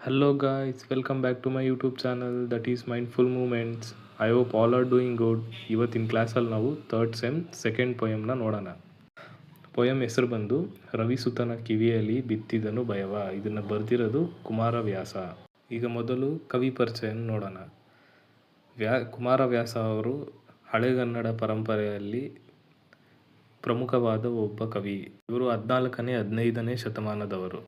Hello guys, welcome back to my YouTube channel that is Mindful Movements. I hope all are doing good. ಇವತ್ತಿನ ಕ್ಲಾಸಲ್ಲಿ ನಾವು third sem second ಪೊಯಮ್ನ ನೋಡೋಣ. Poem ಹೆಸರು ಬಂದು ರವಿಸುತನ ಕಿವಿಯಲ್ಲಿ ಬಿತ್ತಿದನು ಭಯವ. ಇದನ್ನು ಬರೆದಿರೋದು ಕುಮಾರವ್ಯಾಸ. ಈಗ ಮೊದಲು ಕವಿ ಪರಿಚಯ ನೋಡೋಣ. ಕುಮಾರವ್ಯಾಸ ಅವರು ಹಳೆಗನ್ನಡ ಪರಂಪರೆಯಲ್ಲಿ ಪ್ರಮುಖವಾದ ಒಬ್ಬ ಕವಿ. ಇವರು 14ನೇ 15ನೇ ಶತಮಾನದವರು.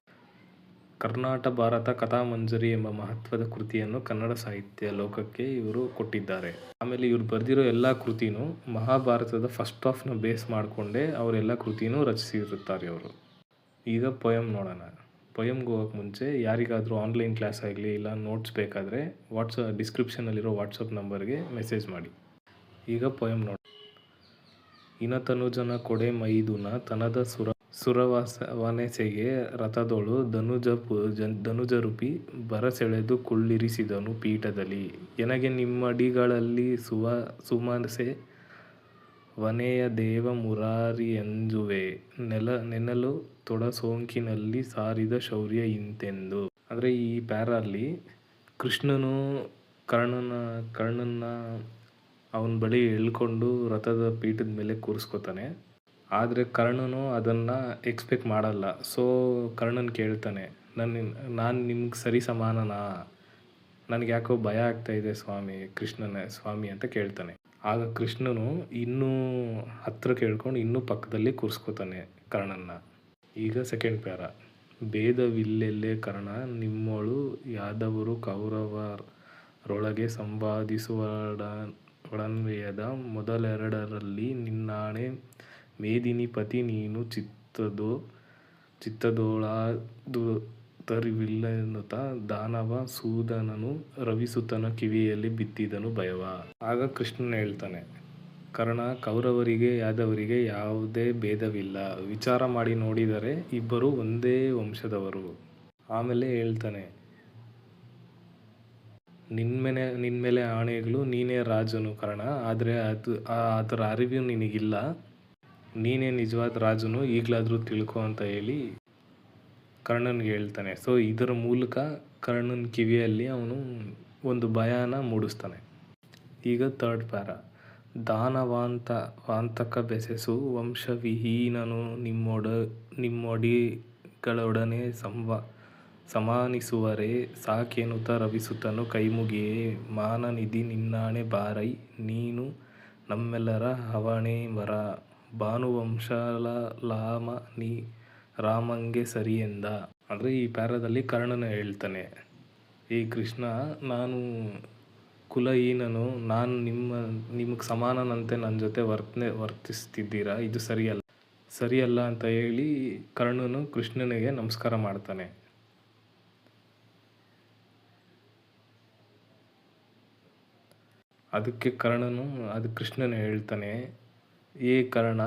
ಕರ್ನಾಟ ಭಾರತ ಕಥಾಮಂಜರಿ ಎಂಬ ಮಹತ್ವದ ಕೃತಿಯನ್ನು ಕನ್ನಡ ಸಾಹಿತ್ಯ ಲೋಕಕ್ಕೆ ಇವರು ಕೊಟ್ಟಿದ್ದಾರೆ. ಆಮೇಲೆ ಇವ್ರು ಬರೆದಿರೋ ಎಲ್ಲ ಕೃತಿನೂ ಮಹಾಭಾರತದ ಫಸ್ಟ್ ಹಾಫ್ನ ಬೇಸ್ ಮಾಡಿಕೊಂಡೇ ಅವರೆಲ್ಲ ಕೃತಿನೂ ರಚಿಸಿರುತ್ತಾರೆ ಅವರು. ಈಗ ಪೊಯಮ್ ನೋಡೋಣ. ಪೊಯಮ್ಗೆ ಹೋಗೋಕ್ಕೆ ಮುಂಚೆ ಯಾರಿಗಾದರೂ ಆನ್ಲೈನ್ ಕ್ಲಾಸ್ ಆಗಲಿ ಇಲ್ಲ ನೋಟ್ಸ್ ಬೇಕಾದರೆ ಡಿಸ್ಕ್ರಿಪ್ಷನಲ್ಲಿರೋ ವಾಟ್ಸಪ್ ನಂಬರ್ಗೆ ಮೆಸೇಜ್ ಮಾಡಿ. ಈಗ ಪೊಯಮ್ ನೋಡಿ. ಇನತನುಜನ ಕೊಡೆ ಮೈದುನ ತನದ ಸುರವನೆಸೆಗೆ ರಥದೊಳು ಧನುಜರುಪಿ ಬರಸೆಳೆದು ಕುಳ್ಳಿರಿಸಿದನು ಪೀಠದಲ್ಲಿ. ಎನಗೆ ನಿಮ್ಮಡಿಗಳಲ್ಲಿ ಸುಮಸೆ ವನೆಯ ದೇವ ಮುರಾರಿಯಂಜುವೆ ನೆನಲು ತೊಡಸೋಂಕಿನಲ್ಲಿ ಸಾರಿದ ಶೌರ್ಯ ಇಂತೆಂದು. ಅಂದರೆ ಈ ಪ್ಯಾರಲ್ಲಿ ಕೃಷ್ಣನು ಕರ್ಣನ ಅವನ ಬಳಿ ಎಳ್ಕೊಂಡು ರಥದ ಪೀಠದ ಮೇಲೆ ಕೂರಿಸ್ಕೋತಾನೆ. ಆದರೆ ಕರ್ಣನು ಅದನ್ನು ಎಕ್ಸ್ಪೆಕ್ಟ್ ಮಾಡಲ್ಲ. ಸೊ ಕರ್ಣನ್ ಕೇಳ್ತಾನೆ, ನಾನು ನಿಮ್ಗೆ ಸರಿ ಸಮಾನನಾ? ನನಗೆ ಯಾಕೋ ಭಯ ಆಗ್ತಾಯಿದೆ ಸ್ವಾಮಿ ಅಂತ ಕೇಳ್ತಾನೆ. ಆಗ ಕೃಷ್ಣನು ಇನ್ನೂ ಹತ್ರ ಕೇಳ್ಕೊಂಡು ಇನ್ನೂ ಪಕ್ಕದಲ್ಲಿ ಕೂರಿಸ್ಕೋತಾನೆ ಕರ್ಣನ್ನ. ಈಗ ಸೆಕೆಂಡ್ ಪ್ಯಾರ. ಭೇದವಿಲ್ಲೆಲ್ಲೇ ಕರ್ಣ ನಿಮ್ಮೊಳು ಯಾದವರು ಕೌರವರೊಳಗೆ ಸಂವಾದಿಸುವೊಡನ್ವಯದ ಮೊದಲೆರಡರಲ್ಲಿ ನಿನ್ನಾಣೆ ಮೇದಿನಿಪತಿ ನೀನು ಚಿತ್ತದೋಳಾದುದರಿವಿಲ್ಲೆನ್ನುತ್ತ ದಾನವ ಸೂದನನು ರವಿಸುತನ ಕಿವಿಯಲ್ಲಿ ಬಿತ್ತಿದನು ಭಯವ. ಆಗ ಕೃಷ್ಣನ್ ಹೇಳ್ತಾನೆ, ಕರ್ಣ, ಕೌರವರಿಗೆ ಯಾದವರಿಗೆ ಯಾವುದೇ ಭೇದವಿಲ್ಲ. ವಿಚಾರ ಮಾಡಿ ನೋಡಿದರೆ ಇಬ್ಬರು ಒಂದೇ ವಂಶದವರು. ಆಮೇಲೆ ಹೇಳ್ತಾನೆ, ನಿನ್ಮೇಲೆ ಆಣೆಗಳು, ನೀನೇ ರಾಜನು ಕರ್ಣ. ಆದರೆ ಅದರ ಅರಿವು ನಿನಗಿಲ್ಲ. ನೀನೇ ನಿಜವಾದ ರಾಜನು, ಈಗಲಾದರೂ ತಿಳ್ಕೊ ಅಂತ ಹೇಳಿ ಕರ್ಣನ್ಗೆ ಹೇಳ್ತಾನೆ. ಸೊ ಇದರ ಮೂಲಕ ಕರ್ಣನ ಕಿವಿಯಲ್ಲಿ ಅವನು ಒಂದು ಭಯನ ಮೂಡಿಸ್ತಾನೆ. ಈಗ ಥರ್ಡ್ ಪ್ಯಾರ. ದಾನವಾಂತಕ ಬೆಸೆಸು ವಂಶವಿಹೀನನು ನಿಮ್ಮೊಡಿಗಳೊಡನೆ ಸಮಾನಿಸುವರೆ ಸಾಕೆನುತ ರವಿಸುತನು ಕೈಮುಗಿಯೇ ಮಾನನಿಧಿ ನಿನ್ನಾಣೆ ಬಾರೈ ನೀನು ನಮ್ಮೆಲ್ಲರ ಹವಣೇವರ ಭಾನುವಂಶಲಾಮ ನೀ ರಾಮಂಗೆ ಸರಿಯೆಂದ. ಅಂದರೆ ಈ ಪ್ಯಾರದಲ್ಲಿ ಕರ್ಣನ ಹೇಳ್ತಾನೆ, ಈ ಕೃಷ್ಣ, ನಾನು ಕುಲಹೀನನು, ನಾನು ನಿಮಗೆ ಸಮಾನನಂತೆ ನನ್ನ ಜೊತೆ ವರ್ತಿಸ್ತಿದ್ದೀರಾ, ಇದು ಸರಿಯಲ್ಲ ಅಂತ ಹೇಳಿ ಕರ್ಣನು ಕೃಷ್ಣನಿಗೆ ನಮಸ್ಕಾರ ಮಾಡ್ತಾನೆ. ಅದಕ್ಕೆ ಕೃಷ್ಣನು ಹೇಳ್ತಾನೆ, ಏ ಕರ್ಣ,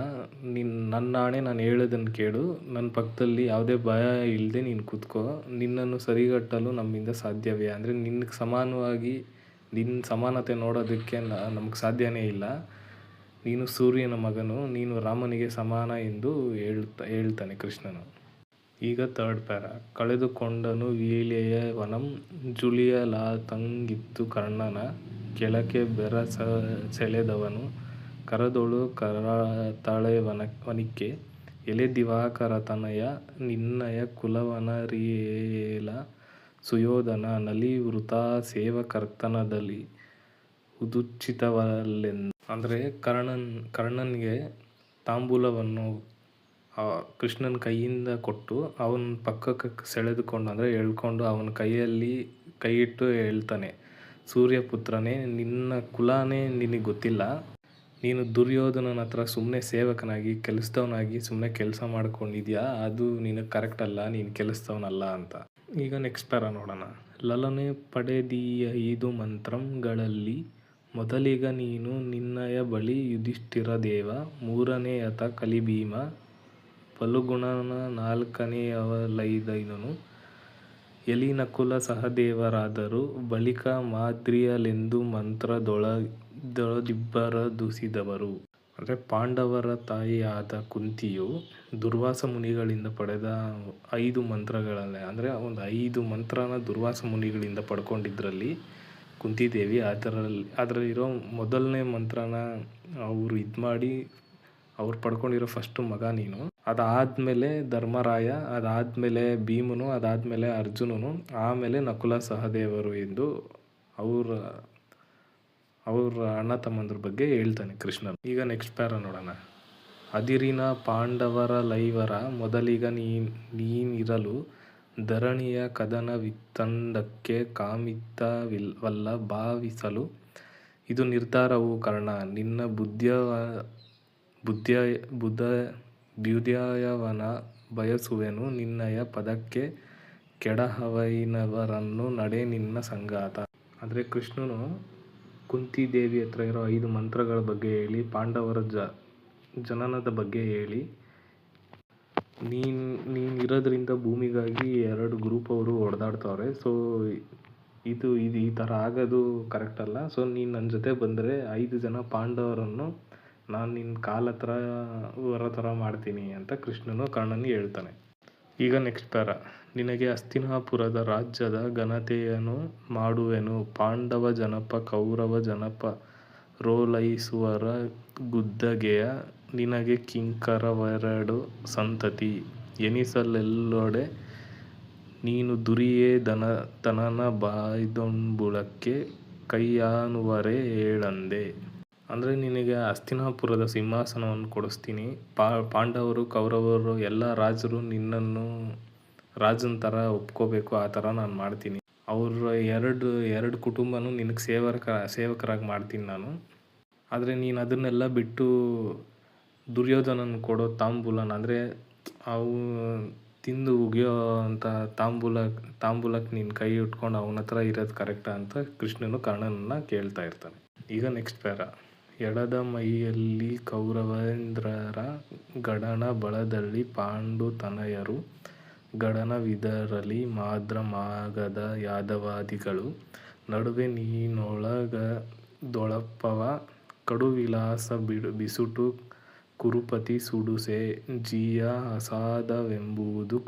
ನನ್ನಾಣೆ ನಾನು ಹೇಳೋದನ್ನು ಕೇಳು. ನನ್ನ ಪಕ್ಕದಲ್ಲಿ ಯಾವುದೇ ಭಯ ಇಲ್ಲದೆ ನೀನು ಕೂತ್ಕೋ. ನಿನ್ನನ್ನು ಸರಿಗಟ್ಟಲು ನಮ್ಮಿಂದ ಸಾಧ್ಯವೇ? ಅಂದರೆ ನಿನಗೆ ಸಮಾನವಾಗಿ ನಿನ್ನ ಸಮಾನತೆ ನೋಡೋದಕ್ಕೆ ನಮಗೆ ಸಾಧ್ಯನೇ ಇಲ್ಲ. ನೀನು ಸೂರ್ಯನ ಮಗನು, ನೀನು ರಾಮನಿಗೆ ಸಮಾನ ಎಂದು ಹೇಳ್ತಾನೆ ಕೃಷ್ಣನು. ಈಗ ಥರ್ಡ್ ಪ್ಯಾರ. ಕಳೆದುಕೊಂಡನು ವೀಳೆಯ ವನಂ ಜುಳಿಯಲಾತಂಗಿತ್ತು ಕರ್ಣನ ಕೆಳಕ್ಕೆ ಸೆಳೆದವನು ಕರದೊಳು ಕರತಾಳೆವನಿಕ್ಕೆ ಎಲೆ ದಿವಾಕರತನಯ ನಿನ್ನಯ ಕುಲವನರಿಯೇಲ ಸುಯೋಧನ ನಲಿವೃತಾ ಸೇವಕರ್ತನದಲ್ಲಿ ಉದುಚಿತವಲ್ಲೆಂದು. ಅಂದರೆ ಕರ್ಣನ್ಗೆ ತಾಂಬೂಲವನ್ನು ಕೃಷ್ಣನ ಕೈಯಿಂದ ಕೊಟ್ಟು ಅವನ ಪಕ್ಕಕ್ಕೆ ಸೆಳೆದುಕೊಂಡು, ಅಂದರೆ ಎಳ್ಕೊಂಡು ಅವನ ಕೈಯಲ್ಲಿ ಕೈಯಿಟ್ಟು ಹೇಳ್ತಾನೆ, ಸೂರ್ಯಪುತ್ರನೇ, ನಿನ್ನ ಕುಲನೇ ನಿನಗೆ ಗೊತ್ತಿಲ್ಲ. ನೀನು ದುರ್ಯೋಧನನ ಹತ್ರ ಸುಮ್ಮನೆ ಸೇವಕನಾಗಿ ಕೆಲಸದವನಾಗಿ ಸುಮ್ಮನೆ ಕೆಲಸ ಮಾಡ್ಕೊಂಡಿದ್ಯಾ. ಅದು ನಿನಗೆ ಕರೆಕ್ಟ್ ಅಲ್ಲ, ನೀನು ಕೆಲಸದವನಲ್ಲ ಅಂತ. ಈಗ ನೆಕ್ಸ್ಟ್ ಪ್ಯಾರ ನೋಡೋಣ. ಲಲನೆ ಪಡೆದೀಯ 5 ಮಂತ್ರಗಳಲ್ಲಿ ಮೊದಲಿಗ ನೀನು ನಿನ್ನಯ ಬಳಿ ಯುಧಿಷ್ಠಿರ ದೇವ, ಮೂರನೆಯತ ಕಲಿಭೀಮ, ಫಲುಗುಣನ 4ನೆಯವಲೈದನು ಎಲಿನಕುಲ ಸಹದೇವರಾದರು ಬಳಿಕ ಮಾದ್ರಿಯಲೆಂದು ಮಂತ್ರದೊಳದಿಬ್ಬರದುಸಿದವರು. ಅಂದರೆ ಪಾಂಡವರ ತಾಯಿಯಾದ ಕುಂತಿಯು ದುರ್ವಾಸ ಮುನಿಗಳಿಂದ ಪಡೆದ 5 ಮಂತ್ರಗಳಲ್ಲೇ, ಅಂದರೆ ಒಂದು 5 ಮಂತ್ರನ ದುರ್ವಾಸ ಮುನಿಗಳಿಂದ ಪಡ್ಕೊಂಡಿದ್ರಲ್ಲಿ ಕುಂತಿದೇವಿ ಅದರಲ್ಲಿರೋ ಮೊದಲನೇ ಮಂತ್ರನ ಅವರು ಇದು ಮಾಡಿ ಅವ್ರು ಪಡ್ಕೊಂಡಿರೋ ಫಸ್ಟು ಮಗ ನೀನು. ಅದಾದಮೇಲೆ ಧರ್ಮರಾಯ, ಅದಾದಮೇಲೆ ಭೀಮನು, ಅದಾದಮೇಲೆ ಅರ್ಜುನನು, ಆಮೇಲೆ ನಕುಲ ಸಹದೇವರು ಎಂದು ಅವ್ರ ಅಣ್ಣ ತಮ್ಮಂದ್ರ ಬಗ್ಗೆ ಹೇಳ್ತಾನೆ ಕೃಷ್ಣನು. ಈಗ ನೆಕ್ಸ್ಟ್ ಪ್ಯಾರ ನೋಡೋಣ. ಅದಿರಿನ ಪಾಂಡವರ ಲೈವರ ಮೊದಲಿಗ ನೀನಿರಲು ಧರಣಿಯ ಕದನವಿತ್ತಂದಕ್ಕೆ ಕಾಮಿತ್ತವಲ್ಲ ಭಾವಿಸಲು. ಇದು ನಿರ್ಧಾರವು ಕರ್ಣ, ನಿನ್ನ ಬುದ್ಧ್ಯಾಯವನ ಬಯಸುವೆನು ನಿನ್ನಯ ಪದಕ್ಕೆ ಕೆಡಹವೈನವರನ್ನು ನಡೆ ನಿನ್ನ ಸಂಗಾತ. ಅಂದರೆ ಕೃಷ್ಣನು ಕುಂತಿದೇವಿ ಹತ್ರ ಇರೋ 5 ಮಂತ್ರಗಳ ಬಗ್ಗೆ ಹೇಳಿ, ಪಾಂಡವರ ಜನನದ ಬಗ್ಗೆ ಹೇಳಿ, ನೀನಿರೋದ್ರಿಂದ ಭೂಮಿಗಾಗಿ 2 ಗ್ರೂಪ್ ಅವರು ಹೊಡೆದಾಡ್ತವ್ರೆ, ಸೊ ಇದು ಈ ಥರ ಆಗೋದು ಕರೆಕ್ಟ್ ಅಲ್ಲ, ಸೊ ನೀನು ನನ್ನ ಜೊತೆ ಬಂದರೆ 5 ಜನ ಪಾಂಡವರನ್ನು ನಾನು ನಿನ್ನ ಕಾಲ ಹತ್ರ ಬರೋ ಥರ ಮಾಡ್ತೀನಿ ಅಂತ ಕೃಷ್ಣನು ಕರ್ಣನಿಗೆ ಹೇಳ್ತಾನೆ. ಈಗ ನೆಕ್ಸ್ಟ್ ಪ್ಯಾರ. ನಿನಗೆ ಹಸ್ತಿನಾಪುರದ ರಾಜ್ಯದ ಘನತೆಯನ್ನು ಮಾಡುವೆನು, ಪಾಂಡವ ಜನಪ ಕೌರವ ಜನಪ ರೋಲೈಸುವರ ಗುದ್ದಗೆಯ ನಿನಗೆ ಕಿಂಕರವೆರಡು ಸಂತತಿ ಎನಿಸಲೆಲ್ಲೊಡೆ ನೀನು ದುರಿಯೇ ತನನ ಬಾಯ್ದೊಂಬುಳಕ್ಕೆ ಕೈಯಾನುವರೆ ಹೇಳಂದೆ. ಅಂದರೆ ನಿನಗೆ ಹಸ್ತಿನಾಪುರದ ಸಿಂಹಾಸನವನ್ನು ಕೊಡಿಸ್ತೀನಿ, ಪಾಂಡವರು ಕೌರವರು ಎಲ್ಲ ರಾಜರು ನಿನ್ನನ್ನು ರಾಜನ ಥರ ಒಪ್ಕೋಬೇಕು, ಆ ಥರ ನಾನು ಮಾಡ್ತೀನಿ. ಅವ್ರ ಎರಡು ಕುಟುಂಬನೂ ನಿನಗೆ ಸೇವಕರಾಗಿ ಮಾಡ್ತೀನಿ ನಾನು. ಆದರೆ ನೀನು ಅದನ್ನೆಲ್ಲ ಬಿಟ್ಟು ದುರ್ಯೋಧನನ ಕೊಡೋ ತಾಂಬೂಲನ, ಅಂದರೆ ಅವು ತಿಂದು ಉಗಿಯೋ ಅಂತ ತಾಂಬೂಲಕ್ಕೆ ನೀನು ಕೈ ಇಟ್ಕೊಂಡು ಅವನ ಹತ್ರ ಇರೋದು ಕರೆಕ್ಟಾ ಅಂತ ಕೃಷ್ಣನು ಕರ್ಣನನ್ನು ಕೇಳ್ತಾ ಇರ್ತಾನೆ. ಈಗ ನೆಕ್ಸ್ಟ್ ಪ್ಯಾರ. ಎಡದ ಮೈಯಲ್ಲಿ ಕೌರವೇಂದ್ರರ ಗಡನ ಬಲದಲ್ಲಿ ಪಾಂಡುತನಯರು ಗಡನವಿದರಲಿ ಮಾದ್ರ ಮಾಗದ ಯಾದವಾದಿಗಳು ನಡುವೆ ನೀನೊಳಗದೊಳಪ್ಪವ ಕಡುವಿಲಾಸ ಬಿಸುಟು ಕುರುಪತಿ ಸುಡುಸೆ ಜೀಯ ಅಸಾಧವೆಂಬುದು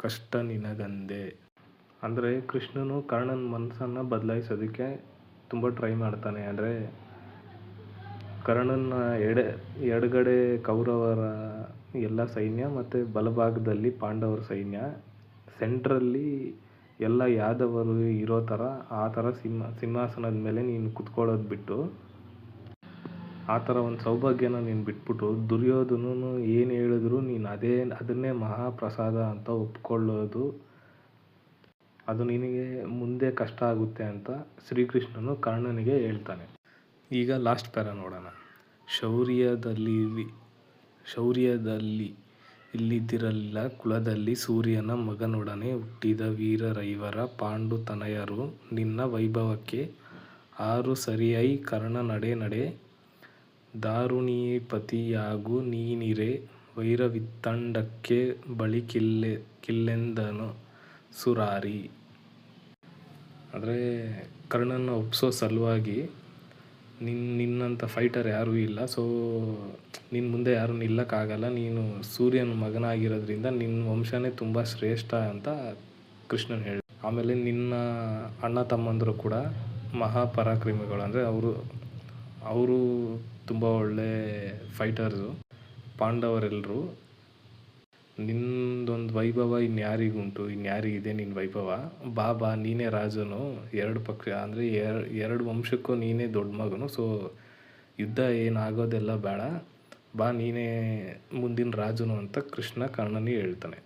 ಕಷ್ಟ ನಿನಗಂದೆ. ಅಂದರೆ ಕೃಷ್ಣನು ಕರ್ಣನ ಮನಸ್ಸನ್ನು ಬದಲಾಯಿಸೋದಕ್ಕೆ ತುಂಬ ಟ್ರೈ ಮಾಡ್ತಾನೆ. ಅಂದರೆ ಕರ್ಣನ ಎಡಗಡೆ ಕೌರವರ ಎಲ್ಲ ಸೈನ್ಯ ಮತ್ತು ಬಲಭಾಗದಲ್ಲಿ ಪಾಂಡವರ ಸೈನ್ಯ, ಸೆಂಟ್ರಲ್ಲಿ ಎಲ್ಲ ಯಾದವರು ಇರೋ ಥರ ಆ ಥರ ಸಿಂಹಾಸನದ ಮೇಲೆ ನೀನು ಕುತ್ಕೊಳ್ಳೋದು ಬಿಟ್ಟು, ಆ ಥರ ಒಂದು ಸೌಭಾಗ್ಯನ ನೀನು ಬಿಟ್ಬಿಟ್ಟು ದುರ್ಯೋಧನನು ಏನು ಹೇಳಿದ್ರು ನೀನು ಅದನ್ನೇ ಮಹಾಪ್ರಸಾದ ಅಂತ ಒಪ್ಕೊಳ್ಳೋದು, ಅದು ನಿನಗೆ ಮುಂದೆ ಕಷ್ಟ ಆಗುತ್ತೆ ಅಂತ ಶ್ರೀಕೃಷ್ಣನು ಕರ್ಣನಿಗೆ ಹೇಳ್ತಾನೆ. ಈಗ ಲಾಸ್ಟ್ ಪ್ಯಾರ ನೋಡೋಣ. ಶೌರ್ಯದಲ್ಲಿ ಇಲ್ಲಿದ್ದಿರಲಿಲ್ಲ ಕುಲದಲ್ಲಿ ಸೂರ್ಯನ ಮಗನೊಡನೆ ಹುಟ್ಟಿದ ವೀರರೈವರ ಪಾಂಡುತನಯರು ನಿನ್ನ ವೈಭವಕ್ಕೆ ಆರು ಸರಿಯೈ ಕರ್ಣ ನಡೆ ದಾರುಣೀಪತಿಯಾಗು ನೀನಿರೆ ವೈರವಿತ್ತಂಡಕ್ಕೆ ಬಳಿಕಿಲ್ಲೆಂದನು ಸುರಾರಿ. ಅಂದರೆ ಕರ್ಣನ ಒಪ್ಸೋ ಸಲುವಾಗಿ ನಿನ್ನಂಥ ಫೈಟರ್ ಯಾರೂ ಇಲ್ಲ, ಸೊ ನಿನ್ನ ಮುಂದೆ ಯಾರೂ ನಿಲ್ಲಕ್ಕಾಗಲ್ಲ, ನೀನು ಸೂರ್ಯನ ಮಗನಾಗಿರೋದ್ರಿಂದ ನಿನ್ನ ವಂಶನೇ ತುಂಬ ಶ್ರೇಷ್ಠ ಅಂತ ಕೃಷ್ಣನ್ ಹೇಳಿ. ಆಮೇಲೆ ನಿನ್ನ ಅಣ್ಣ ತಮ್ಮಂದರು ಕೂಡ ಮಹಾಪರಾಕ್ರಮಿಗಳು, ಅಂದರೆ ಅವರು ತುಂಬ ಒಳ್ಳೆ ಫೈಟರ್ಸು ಪಾಂಡವರೆಲ್ಲರೂ. ನಿನ್ನದೊಂದು ವೈಭವ ಇನ್ಯಾರಿಗಿದೆ ನಿನ್ನ ವೈಭವ, ಬಾ ನೀನೇ ರಾಜನು, 2 ಪಕ್ಷ ಅಂದರೆ 2 ವಂಶಕ್ಕೂ ನೀನೇ ದೊಡ್ಡ ಮಗನು, ಸೊ ಯುದ್ಧ ಏನಾಗೋದೆಲ್ಲ ಬೇಡ, ಬಾ ನೀನೇ ಮುಂದಿನ ರಾಜನು ಅಂತ ಕೃಷ್ಣ ಕರ್ಣನಿಗೆ ಹೇಳ್ತಾನೆ.